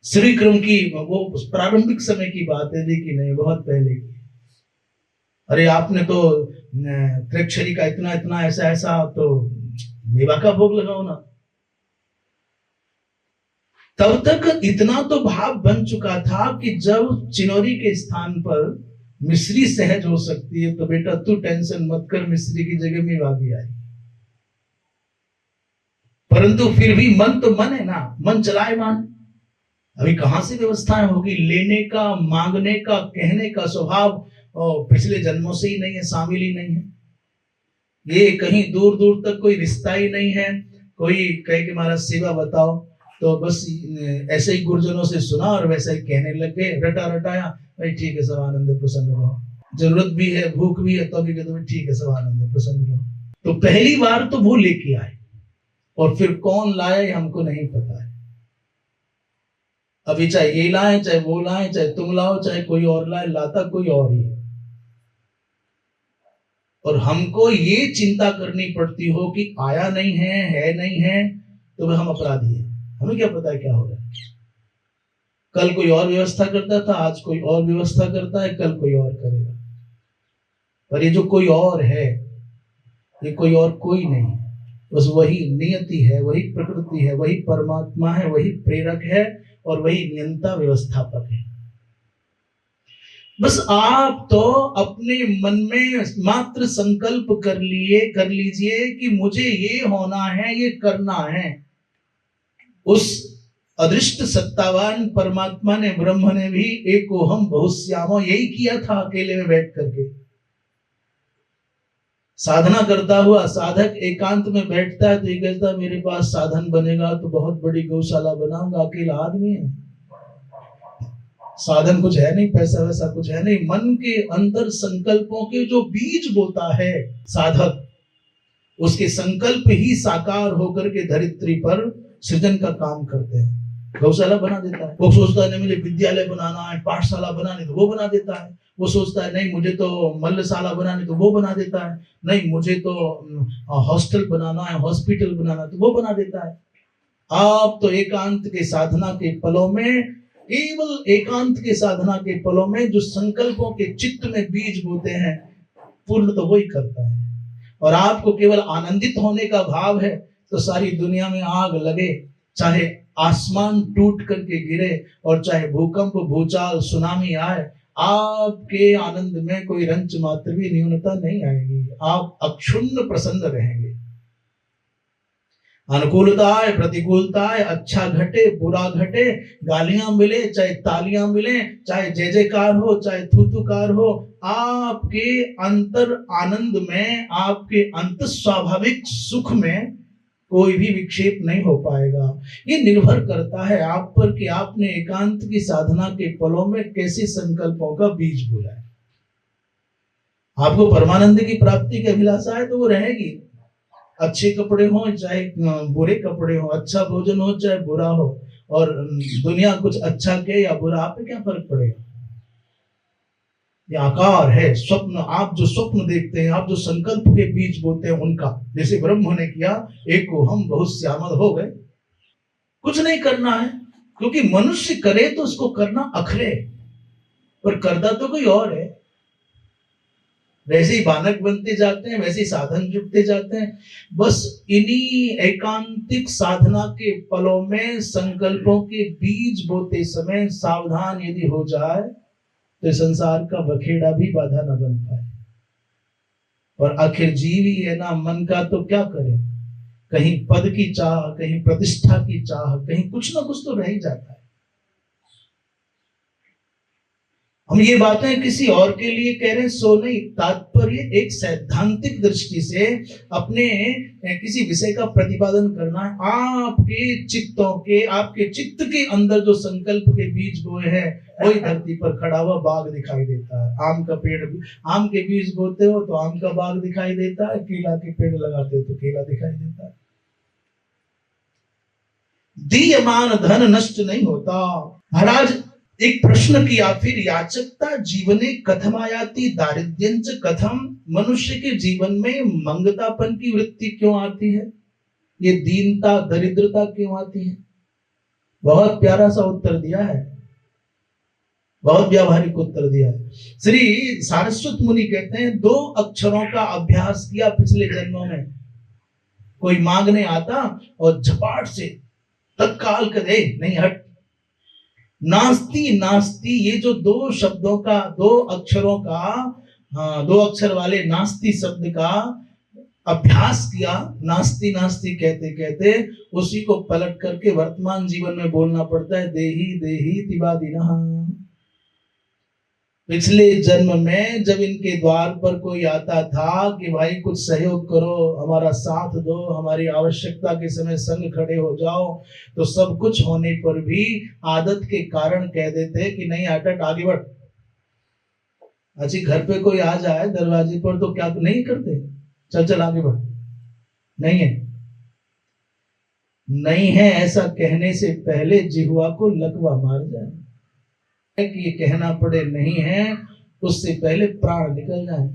श्री क्रम की वो प्रारंभिक समय की बात है, देखी नहीं, बहुत पहले की। अरे आपने तो त्रिक्षरी का इतना इतना ऐसा ऐसा, तो मेवा का भोग लगाओ ना। तब तक इतना तो भाव बन चुका था कि जब चिनौरी के स्थान पर मिश्री सहज हो सकती है तो बेटा तू टेंशन मत कर, मिश्री की जगह मेवा भी आए। परंतु फिर भी मन तो मन है ना, मन चलाए मान। अभी कहां से व्यवस्थाएं होगी, लेने का, मांगने का, कहने का स्वभाव पिछले जन्मों से ही नहीं है, शामिल ही नहीं है। ये कहीं दूर दूर तक कोई रिश्ता ही नहीं है। कोई कहे कि महाराज सेवा बताओ, तो बस ऐसे ही गुरुजनों से सुना और वैसा ही कहने लग गए, रटा रटाया, भाई ठीक है सब आनंद प्रसन्न रहो, जरूरत भी है, भूख भी है, तो भी कहते हैं ठीक है सब आनंद प्रसन्न रहो। तो पहली बार तो वो लेके आए, और फिर कौन लाए हमको नहीं पता है। अभी चाहे ये लाए, चाहे वो लाए, चाहे तुम लाओ, चाहे कोई और लाए, लाता कोई और ही। और हमको ये चिंता करनी पड़ती हो कि आया नहीं है नहीं है, तो हम अपराधी हैं। हमें क्या पता है क्या हो रहा है। कल कोई और व्यवस्था करता था, आज कोई और व्यवस्था करता है, कल कोई और करेगा। पर ये जो कोई और है, ये कोई और कोई नहीं, बस वही नियति है, वही प्रकृति है, वही परमात्मा है, वही प्रेरक है और वही नियंता व्यवस्थापक है। बस आप तो अपने मन में मात्र संकल्प कर लीजिए कि मुझे ये होना है, ये करना है। उस अदृष्ट सत्तावान परमात्मा ने, ब्रह्म ने भी एकोहम बहुश्यामो यही किया था अकेले में बैठ करके। साधना करता हुआ साधक एकांत में बैठता है तो ये कहता है मेरे पास साधन बनेगा तो बहुत बड़ी गौशाला बनाऊंगा। अकेला आदमी है, साधन कुछ है नहीं, पैसा वैसा कुछ है नहीं। मन के अंदर संकल्पों के जो बीज बोता है साधक, उसके संकल्प ही साकार होकर के धरित्री पर सृजन का काम करते हैं। गौशाला बना देता है, वो सोचता है नहीं मुझे विद्यालय बनाना है, पाठशाला बनानी, तो वो बना देता है। वो सोचता है नहीं मुझे तो मल्लशाला बनानी, तो वो बना देता है। नहीं मुझे तो हॉस्टल बनाना है, हॉस्पिटल बनाना, तो वो बना देता है। आप तो एकांत के साधना के पलों में, केवल एकांत के साधना के पलों में जो संकल्पों के चित्त में बीज बोते हैं, पूर्ण तो वही करता है। और आपको केवल आनंदित होने का भाव है तो सारी दुनिया में आग लगे, चाहे आसमान टूट करके गिरे और चाहे भूकंप, भूचाल, सुनामी आए, आपके आनंद में कोई रंच मात्र भी न्यूनता नहीं आएगी। आप अक्षुण्ण प्रसन्न रहेंगे। अनुकूलता है, प्रतिकूलता है, अच्छा घटे बुरा घटे, गालियां मिले चाहे तालियां मिले, चाहे जय जयकार हो चाहे थूथुकार हो, आपके अंतर आनंद में, आपके अंत स्वाभाविक सुख में कोई भी विक्षेप नहीं हो पाएगा। ये निर्भर करता है आप पर कि आपने एकांत की साधना के पलों में कैसे संकल्पों का बीज बोया है। आपको परमानंद की प्राप्ति की अभिलाषा है तो वो रहेगी। अच्छे कपड़े हो चाहे बुरे कपड़े हो, अच्छा भोजन हो चाहे बुरा हो, और दुनिया कुछ अच्छा कहे या बुरा, आप पे क्या फर्क पड़ेगा। ये आकार है, स्वप्न। आप जो स्वप्न देखते हैं, आप जो संकल्प के बीज बोते हैं, उनका जैसे ब्रह्म ने किया, एको हम बहुत श्यामल हो गए। कुछ नहीं करना है, क्योंकि मनुष्य करे तो उसको करना अखरे, पर करता तो कोई और है। वैसे ही बालक बनते जाते हैं, वैसे ही साधन जुटते जाते हैं। बस इन्हीं एकांतिक साधना के पलों में संकल्पों के बीज बोते समय सावधान यदि हो जाए तो संसार का बखेड़ा भी बाधा न बन पाए। और आखिर जीव ही है ना, मन का तो क्या करे, कहीं पद की चाह, कहीं प्रतिष्ठा की चाह, कहीं कुछ ना कुछ तो रह ही जाता है। हम ये बातें किसी और के लिए कह रहे हैं सो नहीं, तात्पर्य एक सैद्धांतिक दृष्टि से अपने किसी विषय का प्रतिपादन करना है। आपके चित्तों के, आपके चित्त के अंदर जो संकल्प के बीज बोए हैं, वही धरती पर खड़ा हुआ बाग दिखाई देता है। आम का पेड़, आम के बीज बोते हो तो आम का बाग दिखाई देता है, केला के पेड़ लगाते हो तो केला दिखाई देता है। दीयमान धन नष्ट नहीं होता। महाराज एक प्रश्न किया, फिर याचकता जीवने कथम आयाति दारिद्र्यंच कथम, मनुष्य के जीवन में मंगतापन की वृत्ति क्यों आती है, ये दीनता दरिद्रता क्यों आती है। बहुत प्यारा सा उत्तर दिया है, बहुत व्यावहारिक उत्तर दिया है। श्री सारस्वत मुनि कहते हैं, 2 अक्षरों का अभ्यास किया पिछले जन्मों में। कोई मांगने आता और झपाट से तत्काल करे, नहीं हट। नास्ति नास्ति, ये जो 2 शब्दों का, 2 अक्षरों का, 2 अक्षर वाले नास्ति शब्द का अभ्यास किया। नास्ति नास्ति कहते कहते उसी को पलट करके वर्तमान जीवन में बोलना पड़ता है, देही देही तिवादिनः। पिछले जन्म में जब इनके द्वार पर कोई आता था कि भाई कुछ सहयोग करो, हमारा साथ दो, हमारी आवश्यकता के समय संग खड़े हो जाओ, तो सब कुछ होने पर भी आदत के कारण कह देते कि नहीं हट, आगे बढ़। अच्छी घर पे कोई आ जाए दरवाजे पर तो क्या नहीं करते, चल चल आगे बढ़। नहीं है, नहीं है ऐसा कहने से पहले जिह्वा को लकवा मार जाए कि ये कहना पड़े नहीं है, उससे पहले प्राण निकल जाए।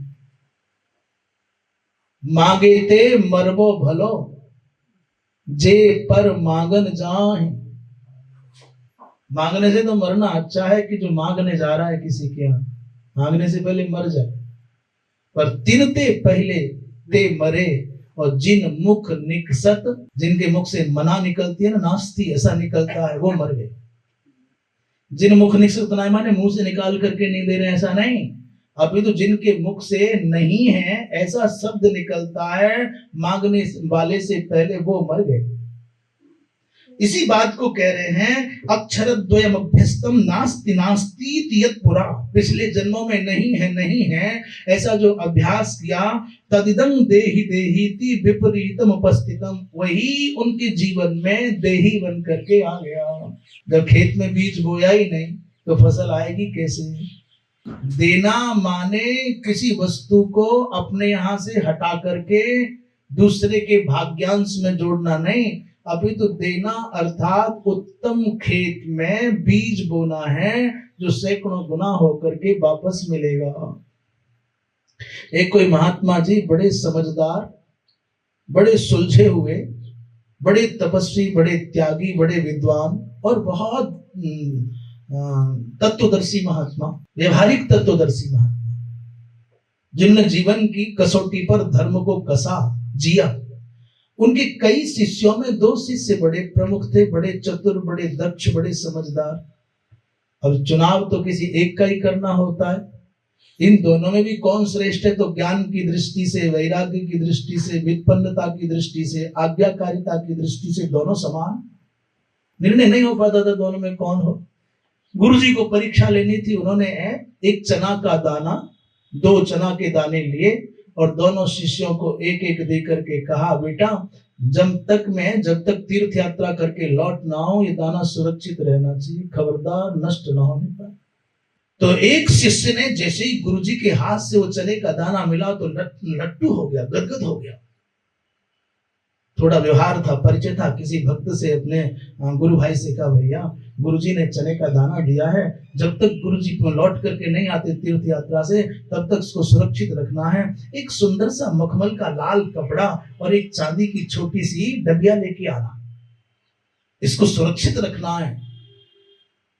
मांगे ते मरबो भलो, जे पर मांगन जाए। मांगने से तो मरना अच्छा है कि जो मांगने जा रहा है किसी के यहाँ, मांगने से पहले मर जाए। पर तिनते पहले ते मरे, और जिन मुख निकसत, जिनके मुख से मना निकलती है ना, नास्ती ऐसा निकलता है, वो मर गए। जिन मुख निकसत ना माने मुंह से निकाल करके नहीं दे रहे, ऐसा नहीं, अभी तो जिनके मुख से नहीं है ऐसा शब्द निकलता है मांगने वाले से पहले, वो मर गए। इसी बात को कह रहे हैं अक्षरद्वयम अभ्यस्तम नास्ति नास्ति यत् पुरा, पिछले जन्मों में नहीं है ऐसा जो अभ्यास किया, तदिदं देहि देहीति विपरीतम उपस्थितम, वही उनके जीवन में देही बन करके आ गया। जब खेत में बीज बोया ही नहीं तो फसल आएगी कैसे? देना माने किसी वस्तु को अपने यहां से हटा करके दूसरे के भाग्यांश में जोड़ना नहीं, अभी तो देना अर्थात उत्तम खेत में बीज बोना है जो सैकड़ों गुना होकर के वापस मिलेगा। एक कोई महात्मा जी बड़े समझदार, बड़े सुलझे हुए, बड़े तपस्वी, बड़े त्यागी, बड़े विद्वान और बहुत तत्वदर्शी महात्मा, व्यवहारिक तत्वदर्शी महात्मा, जिनने जीवन की कसौटी पर धर्म को कसा, जिया। उनके कई शिष्यों में 2 शिष्य बड़े प्रमुख थे, बड़े चतुर, बड़े दक्ष, बड़े समझदार। अब चुनाव तो किसी एक का ही करना होता है, इन दोनों में भी कौन श्रेष्ठ है? तो ज्ञान की दृष्टि से, वैराग्य की दृष्टि से, विपन्नता की दृष्टि से, आज्ञाकारिता की दृष्टि से दोनों समान। निर्णय नहीं हो पाता था दोनों में कौन हो। गुरुजी को परीक्षा लेनी थी, उन्होंने एक चना का दाना, 2 चना के दाने लिए और दोनों शिष्यों को एक एक दे करके कहा, बेटा जब तक तीर्थ यात्रा करके लौट ना हो ये दाना सुरक्षित रहना चाहिए, खबरदार नष्ट ना होने पाए। तो एक शिष्य ने जैसे ही गुरुजी के हाथ से वो चने का दाना मिला तो लट्टू हो गया, गदगद हो गया। थोड़ा व्यवहार था, परिचय था, किसी भक्त से अपने गुरु भाई से कहा, भैया गुरुजी ने चने का दाना दिया है, जब तक गुरुजी को लौट करके नहीं आते तीर्थ यात्रा से तब तक इसको सुरक्षित रखना है। एक सुंदर सा मखमल का लाल कपड़ा और एक चांदी की छोटी सी डबिया लेके आना, इसको सुरक्षित रखना है।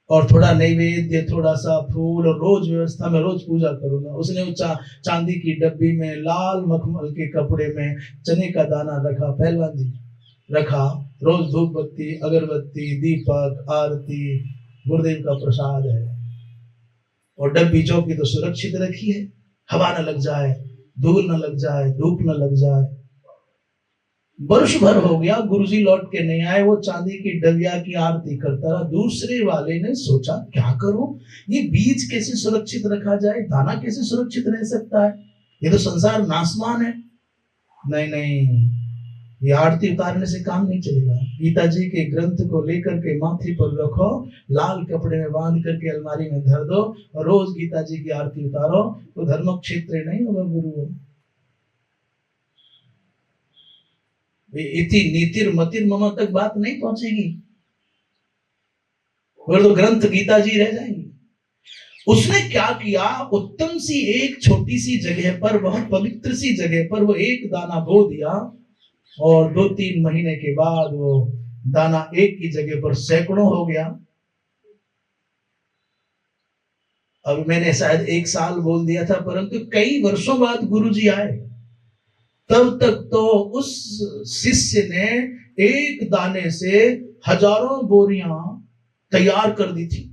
और थोड़ा नैवेद्य, थोड़ा सा फूल, और रोज व्यवस्था में रोज पूजा करूंगा। उसने चांदी की डब्बी में लाल मखमल के कपड़े में चने का दाना रखा, पहलवान जी रखा, रोज धूप बत्ती, अगरबत्ती, दीपक, आरती, गुरुदेव का प्रसाद है। और डब्बी चौकी तो सुरक्षित रखी है, हवा न लग जाए, धूल न लग जाए, धूप न लग जाए। वर्ष भर हो गया, गुरुजी लौट के नहीं आए, वो चांदी की डलिया की आरती करता रहा। दूसरे वाले ने सोचा क्या करूं, ये बीज कैसे सुरक्षित रखा जाए, दाना कैसे सुरक्षित रह सकता है, ये तो संसार नासमान है। नहीं, ये आरती उतारने से काम नहीं चलेगा। गीता जी के ग्रंथ को लेकर के माथे पर रखो, लाल कपड़े में बांध करके अलमारी में धर दो और रोज गीता जी की आरती उतारो, तो धर्म क्षेत्र नहीं होगा गुरु। इति नीतिर मतिर मम तक बात नहीं पहुंचेगी, और तो ग्रंथ गीता जी रह जाएंगी। उसने क्या किया, उत्तम सी एक छोटी सी जगह पर, बहुत पवित्र सी जगह पर वो एक दाना बो दिया और 2-3 महीने के बाद वो दाना एक की जगह पर सैकड़ों हो गया। अब मैंने शायद 1 साल बोल दिया था, परंतु कई वर्षों बाद गुरुजी आए, तब तक तो उस शिष्य ने एक दाने से हजारों बोरियां तैयार कर दी थी।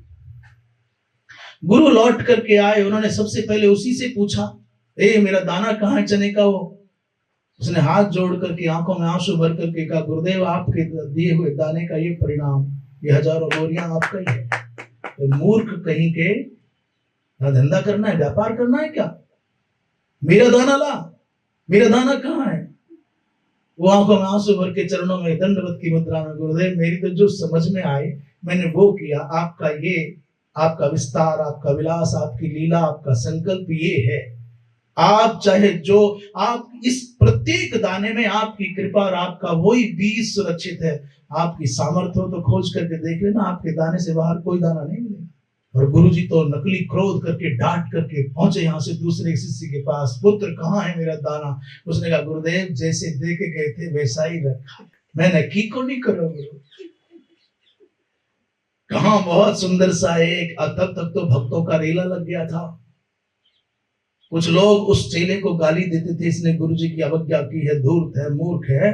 गुरु लौट करके आए, उन्होंने सबसे पहले उसी से पूछा, मेरा दाना कहाँ है चने का? वो उसने हाथ जोड़ करके आंखों में आंसू भर करके कहा, गुरुदेव आपके दिए हुए दाने का ये परिणाम, ये हजारों बोरियां आपका ही है। तो मूर्ख कहीं के, धंधा करना है, व्यापार करना है क्या? मेरा दाना ला, मेरा दाना कहाँ है? वो आंखों में आंसू भर के चरणों में दंडवत की मुद्रा में, गुरुदेव मेरी तो जो समझ में आए मैंने वो किया, आपका ये, आपका विस्तार, आपका विलास, आपकी लीला, आपका संकल्प ये है। आप चाहे जो, आप इस प्रत्येक दाने में आपकी कृपा और आपका वही बीज सुरक्षित है। आपकी सामर्थ्य हो तो खोज करके देख लेना, आपके दाने से बाहर कोई दाना नहीं मिलेगा। और गुरुजी तो नकली क्रोध करके डांट करके पहुंचे यहाँ से दूसरे शिष्य के पास, पुत्र कहाँ है मेरा दाना? उसने कहा, गुरुदेव जैसे दे के गए थे वैसा ही रखा, मैंने की को नहीं करो गुरु। कहाँ बहुत सुंदर सा एक, तब तक तो भक्तों का रेला लग गया था। कुछ लोग उस चेले को गाली देते थे, इसने गुरुजी की अवज्ञा की है, धूर्त है, मूर्ख है,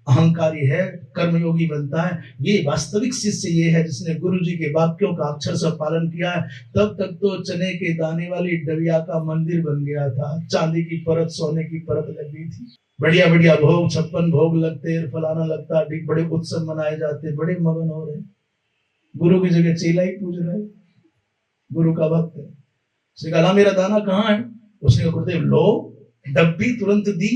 अहंकारी है, कर्मयोगी बनता है। ये वास्तविक शिष्य ये है जिसने गुरुजी के वाक्यों का अक्षर से पालन किया है। तब तक तो चने के दाने वाली डबिया का मंदिर बन गया था, चांदी की परत, सोने की परत लग गई थी, बढ़िया बढ़िया भोग, 56 भोग लगते, फलाना लगता, बड़े उत्सव मनाए जाते, बड़े मगन हो रहे। गुरु की जगह चेला ही पूज रहे, गुरु का भक्त है। उसने कहा मेरा दाना कहाँ है? उसने कहा गुरुदेव लो, डब्बी तुरंत दी।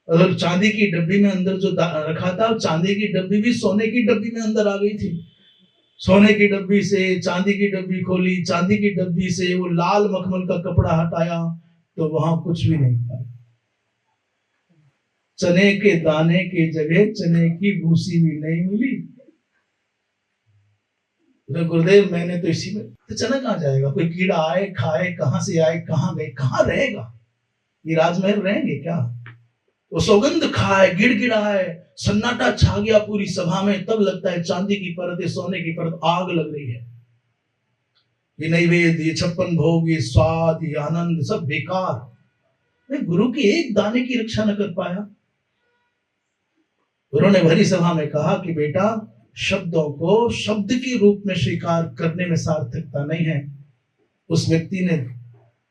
और चांदी की डब्बी में अंदर जो रखा था, चांदी की डब्बी भी सोने की डब्बी में अंदर आ गई थी। सोने की डब्बी से चांदी की डब्बी खोली, चांदी की डब्बी से वो लाल मखमल का कपड़ा हटाया तो वहां कुछ भी नहीं था। चने के दाने की जगह चने की भूसी भी नहीं मिली। तो गुरुदेव मैंने तो इसी में, तो चना कहां जाएगा? कोई कीड़ा आए खाए, कहां से आए, कहां गए, कहां रहेगा? ये राजमहल रहेंगे क्या? वो सौगंध खाए, गिड़गिड़ाए, सन्नाटा छा गया पूरी सभा में, तब लगता है चांदी की परत, सोने की परत, आग लग रही है। ये नैवेद्य, ये 56 भोग, ये स्वाद, ये आनंद सब बेकार। गुरु की एक दाने की रक्षा न कर पाया। गुरु ने भरी सभा में कहा कि बेटा, शब्दों को शब्द के रूप में स्वीकार करने में सार्थकता नहीं है। उस व्यक्ति ने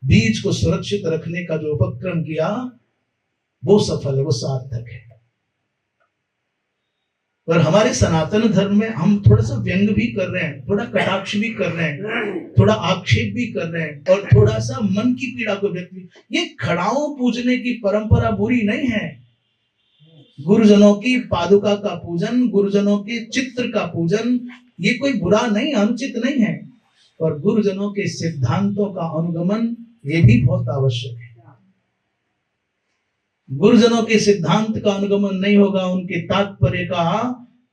बीज को सुरक्षित रखने का जो उपक्रम किया वो सफल है, वो सार्थक है। पर हमारे सनातन धर्म में हम थोड़ा सा व्यंग भी कर रहे हैं, थोड़ा कटाक्ष भी कर रहे हैं, थोड़ा आक्षेप भी कर रहे हैं, और थोड़ा सा मन की पीड़ा को व्यक्त भी। ये खड़ाओं पूजने की परंपरा बुरी नहीं है। गुरुजनों की पादुका का पूजन, गुरुजनों के चित्र का पूजन, ये कोई बुरा नहीं, अनुचित नहीं है। और गुरुजनों के सिद्धांतों का अनुगमन ये भी बहुत आवश्यक है। गुरुजनों के सिद्धांत का अनुगमन नहीं होगा, उनके तात्पर्य का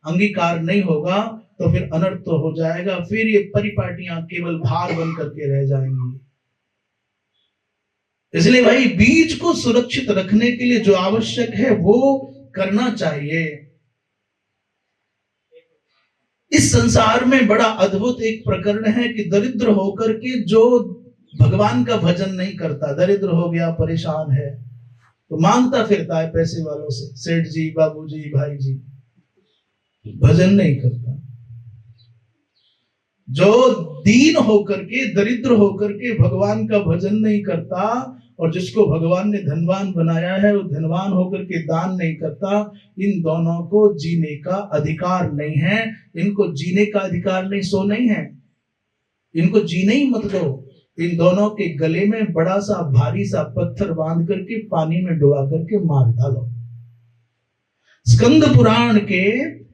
अंगीकार नहीं होगा, तो फिर अनर्थ तो हो जाएगा। फिर ये परिपाटियां केवल भार बन करके रह जाएंगी। इसलिए भाई, बीज को सुरक्षित रखने के लिए जो आवश्यक है वो करना चाहिए। इस संसार में बड़ा अद्भुत एक प्रकरण है कि दरिद्र होकर के जो भगवान का भजन नहीं करता, दरिद्र हो गया, परेशान है, तो मांगता फिरता है पैसे वालों से, सेठ जी, बाबूजी, भाई जी, भजन नहीं करता। जो दीन होकर के, दरिद्र होकर के भगवान का भजन नहीं करता, और जिसको भगवान ने धनवान बनाया है वो धनवान होकर के दान नहीं करता, इन दोनों को जीने का अधिकार नहीं है। इनको जीने का अधिकार नहीं, सो नहीं है, इनको जीने ही मत दो। इन दोनों के गले में बड़ा सा भारी सा पत्थर बांध करके पानी में डुबा करके मार डालो। स्कंद पुराण के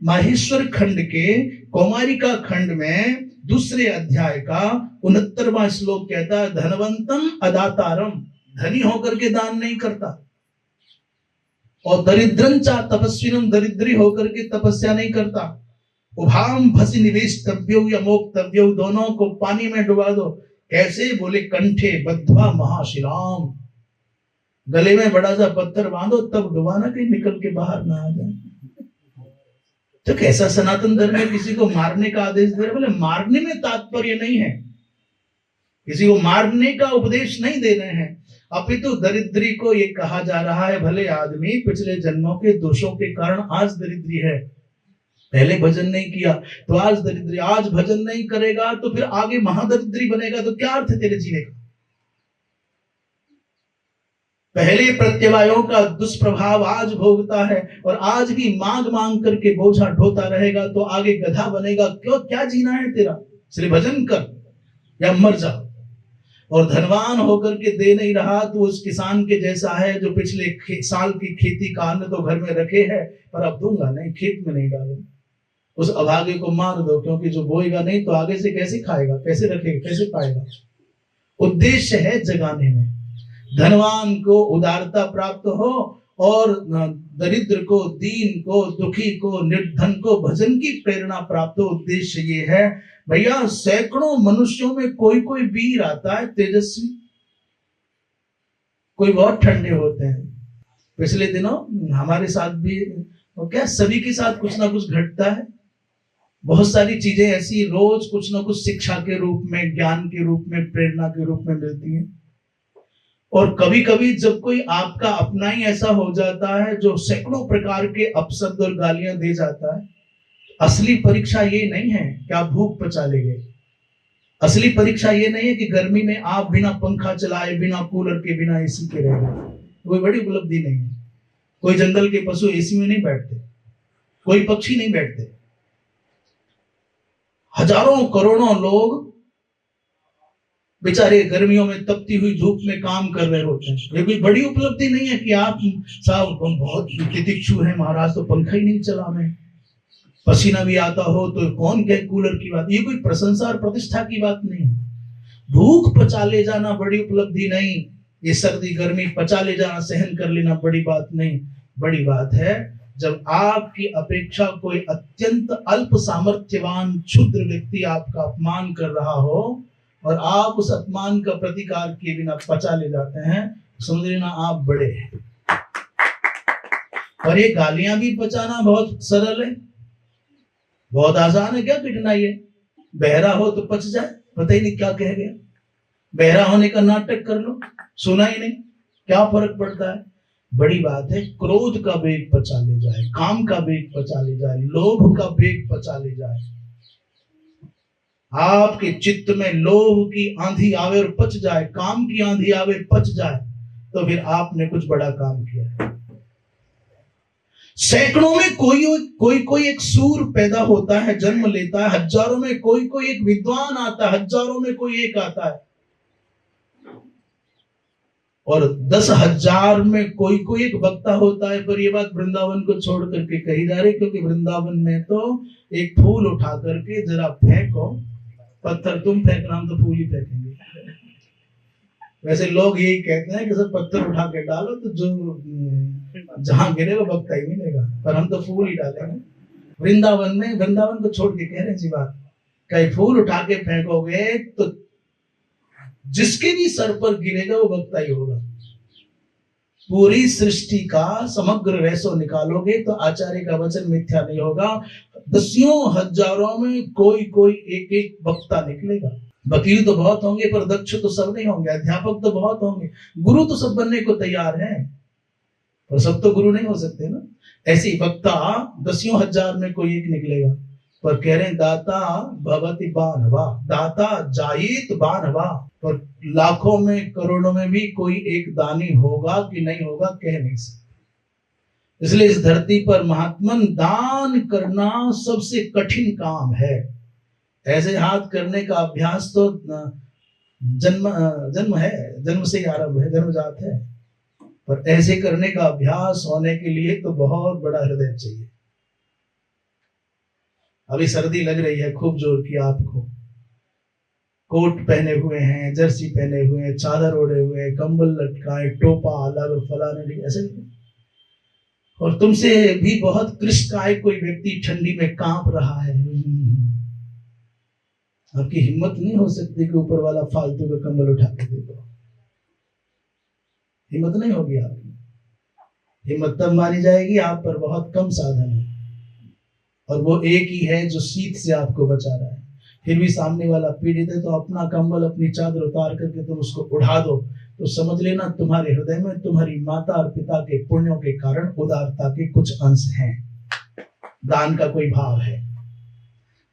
माहेश्वर खंड के कौमारिका खंड में दूसरे अध्याय का 69वां श्लोक कहता है, धनवंतम अदातारम, धनी होकर के दान नहीं करता, और दरिद्रंचा तपस्विनम, दरिद्री होकर के तपस्या नहीं करता। उभाम भसी निवेश तव्यो या मोक्तव्यो, दोनों को पानी में डुबा दो। कैसे? बोले कंठे बद्ध्वा महाशिलाम, गले में बड़ा सा पत्थर बांधो, तब डुबाना, कहीं निकल के बाहर ना आ जाए। तो कैसा सनातन धर्म में किसी को मारने का आदेश दे रहे? बोले मारने में तात्पर्य नहीं है, किसी को मारने का उपदेश नहीं दे रहे हैं, अपितु दरिद्री को ये कहा जा रहा है, भले आदमी पिछले जन्मों के दोषों के कारण आज दरिद्री है, पहले भजन नहीं किया तो आज दरिद्री, आज भजन नहीं करेगा तो फिर आगे महादरिद्री बनेगा, तो क्या अर्थ है तेरे जीने का? पहले प्रत्यवायों का दुष्प्रभाव आज भोगता है, और आज भी मांग मांग करके बोझा ढोता रहेगा, तो आगे गधा बनेगा। क्यों, क्या जीना है तेरा? इसलिए भजन कर या मर जा। और धनवान होकर के दे नहीं रहा तो उस किसान के जैसा है जो पिछले साल की खेती का अन्न तो घर में रखे है, पर अब दूंगा नहीं, खेत में नहीं डालूंगा। उस अभागे को मार दो, क्योंकि जो बोएगा नहीं तो आगे से कैसे खाएगा, कैसे रखेगा, कैसे पाएगा? उद्देश्य है जगाने में, धनवान को उदारता प्राप्त हो, और दरिद्र को, दीन को, दुखी को, निर्धन को भजन की प्रेरणा प्राप्त हो। उद्देश्य ये है भैया। सैकड़ों मनुष्यों में कोई कोई वीर आता है तेजस्वी, कोई बहुत ठंडे होते हैं। पिछले दिनों हमारे साथ भी, क्या सभी के साथ कुछ ना कुछ घटता है। बहुत सारी चीजें ऐसी रोज कुछ ना कुछ शिक्षा के रूप में, ज्ञान के रूप में, प्रेरणा के रूप में मिलती हैं। और कभी कभी जब कोई आपका अपना ही ऐसा हो जाता है जो सैकड़ों प्रकार के अपशब्द और गालियां दे जाता है, असली परीक्षा ये नहीं है कि आप भूख पचा लेंगे। असली परीक्षा ये नहीं है कि गर्मी में आप बिना पंखा चलाए, बिना कूलर के, बिना एसी के रह गए। कोई बड़ी उपलब्धि नहीं है। कोई जंगल के पशु एसी में नहीं बैठते, कोई पक्षी नहीं बैठते। हजारों करोड़ों लोग बेचारे गर्मियों में तपती हुई धूप में काम कर रहे होते हैं। ये कोई बड़ी उपलब्धि नहीं है कि आप साहब बहुत तितिक्षु हैं महाराज, तो पंखा ही नहीं चला रहे, पसीना भी आता हो तो कौन कहे कूलर की बात। ये कोई प्रशंसा और प्रतिष्ठा की बात नहीं है। भूख पचा ले जाना बड़ी उपलब्धि नहीं, ये सर्दी गर्मी पचा ले जाना, सहन कर लेना बड़ी बात नहीं। बड़ी बात है जब आपकी अपेक्षा कोई अत्यंत अल्प सामर्थ्यवान क्षुद्र व्यक्ति आपका अपमान कर रहा हो और आप उस अपमान का प्रतिकार किए बिना पचा ले जाते हैं, समझ लेना आप बड़े हैं। और ये गालियां भी पचाना बहुत सरल है, बहुत आसान है। क्या कठिनाई है? बहरा हो तो पच जाए, पता ही नहीं क्या कह गया। बहरा होने का नाटक कर लो, सुना ही नहीं, क्या फर्क पड़ता है। बड़ी बात है क्रोध का वेग पचा ले जाए, काम का वेग पचा ले जाए, लोभ का वेग पचा ले जाए। आपके चित्त में लोभ की आंधी आवे और पच जाए, काम की आंधी आवे पच जाए, तो फिर आपने कुछ बड़ा काम किया। सैकड़ों में कोई एक सूर पैदा होता है, जन्म लेता है। हजारों में कोई एक विद्वान आता है, हजारों में कोई एक आता है। और 10,000 में कोई एक वक्ता होता है। पर ये बात वृंदावन को छोड़ करके कही जा रही, क्योंकि वृंदावन में तो एक फूल उठा करके जरा फेंको, पत्थर तुम फेंकना, हम तो फूल ही फेंकेंगे। वैसे लोग यही कहते हैं कि सब पत्थर उठा के डालो तो जो जहां गिरे वो वक्ता ही मिलेगा, पर हम तो फूल ही डालेंगे। वृंदावन को छोड़ के कह रहे हैं बात, कई फूल उठा के फेंकोगे तो जिसके भी सर पर गिरेगा वो वक्ता ही होगा। पूरी सृष्टि का समग्र रहस्य निकालोगे तो आचार्य का वचन मिथ्या नहीं होगा। दसियों हजारों में कोई एक वक्ता निकलेगा। वकील तो बहुत होंगे पर दक्ष तो सब नहीं होंगे, अध्यापक तो बहुत होंगे, गुरु तो सब बनने को तैयार हैं, पर सब तो गुरु नहीं हो सकते ना। ऐसी वक्ता दसियों हजार में कोई एक निकलेगा। पर कह रहे हैं दाता भवति बान्हवा, दाता जायित बान्हवा। पर लाखों में करोड़ों में भी कोई एक दानी होगा कि नहीं होगा कह नहीं सकते। इसलिए इस धरती पर महात्मन दान करना सबसे कठिन काम है। ऐसे हाथ करने का अभ्यास तो जन्म है, जन्म से ही आरंभ है, जन्मजात है। पर ऐसे करने का अभ्यास होने के लिए तो बहुत बड़ा हृदय चाहिए। अभी सर्दी लग रही है खूब जोर की, आपको कोट पहने हुए हैं, जर्सी पहने हुए हैं, चादर ओढ़े हुए हैं, कंबल लटकाए, टोपा अलग फलाने ऐसे, और तुमसे भी बहुत कृष्णकाय कोई व्यक्ति ठंडी में कांप रहा है। आपकी हिम्मत नहीं हो सकती कि ऊपर वाला फालतू का कंबल उठा के दे दो, हिम्मत नहीं होगी आपकी। हिम्मत तब मानी जाएगी आप पर बहुत कम साधन है, और वो एक ही है जो शीत से आपको बचा रहा है। फिर भी सामने वाला पीड़ित है तो अपना कंबल अपनी चादर उतार करके तुम उसको उड़ा दो, तो समझ लेना तुम्हारे हृदय में तुम्हारी माता और पिता के पुण्यों के कारण उदारता के कुछ अंश हैं, दान का कोई भाव है।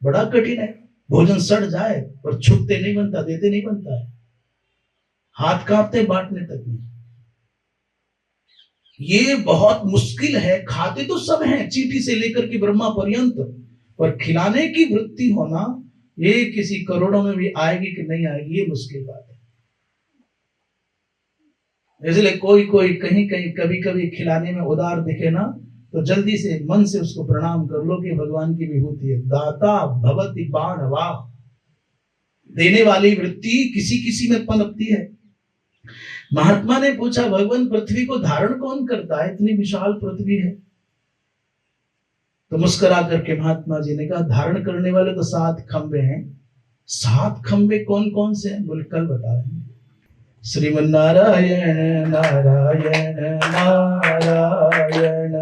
बड़ा कठिन है। भोजन सड़ जाए और छुपते नहीं बनता, देते नहीं बनता है, हाथ कांपते बांटने तक नहीं। ये बहुत मुश्किल है। खाते तो सब हैं, चींटी से लेकर के ब्रह्मा पर्यंत, पर खिलाने की वृत्ति होना ये किसी करोड़ों में भी आएगी कि नहीं आएगी, ये मुश्किल बात है। इसलिए कोई कहीं कभी कभी खिलाने में उदार दिखे ना, तो जल्दी से मन से उसको प्रणाम कर लो कि भगवान की विभूति है। दाता भवति बान्हवा, देने वाली वृत्ति किसी किसी में पनपती है। महात्मा ने पूछा भगवान पृथ्वी को धारण कौन करता है, इतनी विशाल पृथ्वी है। तो मुस्कुरा करके महात्मा जी ने कहा धारण करने वाले तो 7 खंबे हैं। 7 खंबे कौन कौन से हैं बोले कल बता रहे हैं। श्रीमन नारायण नारायण नारायण